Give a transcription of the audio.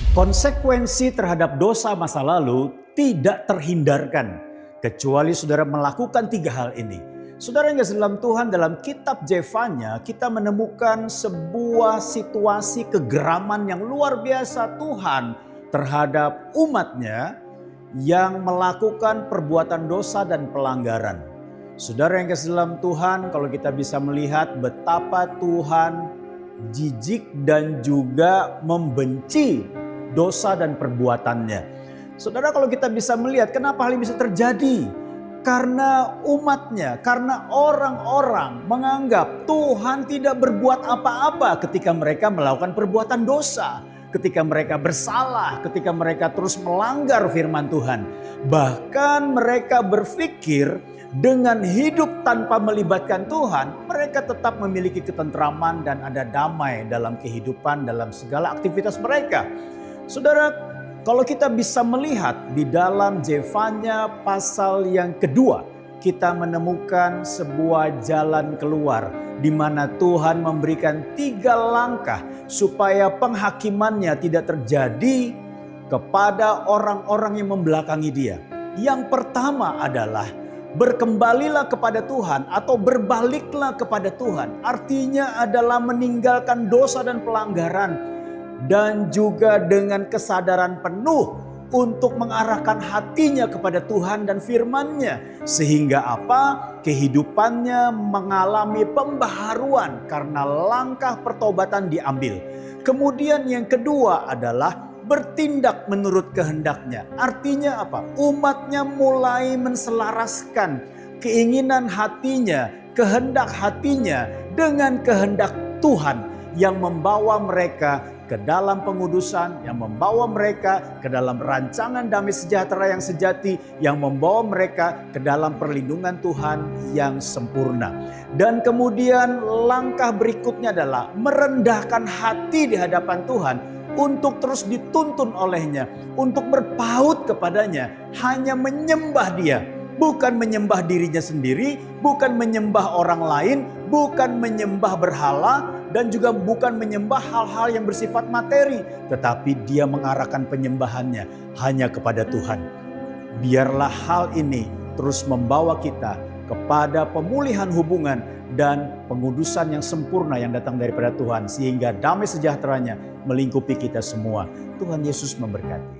Konsekuensi terhadap dosa masa lalu tidak terhindarkan kecuali saudara melakukan 3 hal ini. Saudara yang kasih dalam Tuhan, dalam kitab Zefanya kita menemukan sebuah situasi kegeraman yang luar biasa Tuhan terhadap umatnya yang melakukan perbuatan dosa dan pelanggaran. Saudara yang kasih dalam Tuhan, kalau kita bisa melihat betapa Tuhan jijik dan juga membenci dosa dan perbuatannya. Saudara, kalau kita bisa melihat kenapa hal ini bisa terjadi? Karena umatnya, karena orang-orang menganggap Tuhan tidak berbuat apa-apa ketika mereka melakukan perbuatan dosa. Ketika mereka bersalah, ketika mereka terus melanggar firman Tuhan. Bahkan mereka berpikir dengan hidup tanpa melibatkan Tuhan, mereka tetap memiliki ketentraman dan ada damai dalam kehidupan, dalam segala aktivitas mereka. Saudara, kalau kita bisa melihat di dalam Zefanya pasal yang kedua, kita menemukan sebuah jalan keluar di mana Tuhan memberikan 3 langkah supaya penghakimannya tidak terjadi kepada orang-orang yang membelakangi dia. Yang pertama adalah berkembalilah kepada Tuhan atau berbaliklah kepada Tuhan. Artinya adalah meninggalkan dosa dan pelanggaran. Dan juga dengan kesadaran penuh untuk mengarahkan hatinya kepada Tuhan dan firman-Nya. Sehingga apa? Kehidupannya mengalami pembaharuan karena langkah pertobatan diambil. Kemudian yang kedua adalah bertindak menurut kehendak-Nya. Artinya apa? Umatnya mulai menselaraskan keinginan hatinya, kehendak hatinya dengan kehendak Tuhan yang membawa mereka ke dalam pengudusan, yang membawa mereka ke dalam rancangan damai sejahtera yang sejati, yang membawa mereka ke dalam perlindungan Tuhan yang sempurna. Dan kemudian langkah berikutnya adalah merendahkan hati di hadapan Tuhan untuk terus dituntun olehnya, untuk berpaut kepadanya, hanya menyembah Dia. Bukan menyembah dirinya sendiri, bukan menyembah orang lain, bukan menyembah berhala, dan juga bukan menyembah hal-hal yang bersifat materi. Tetapi dia mengarahkan penyembahannya hanya kepada Tuhan. Biarlah hal ini terus membawa kita kepada pemulihan hubungan dan pengudusan yang sempurna yang datang daripada Tuhan. Sehingga damai sejahteranya melingkupi kita semua. Tuhan Yesus memberkati.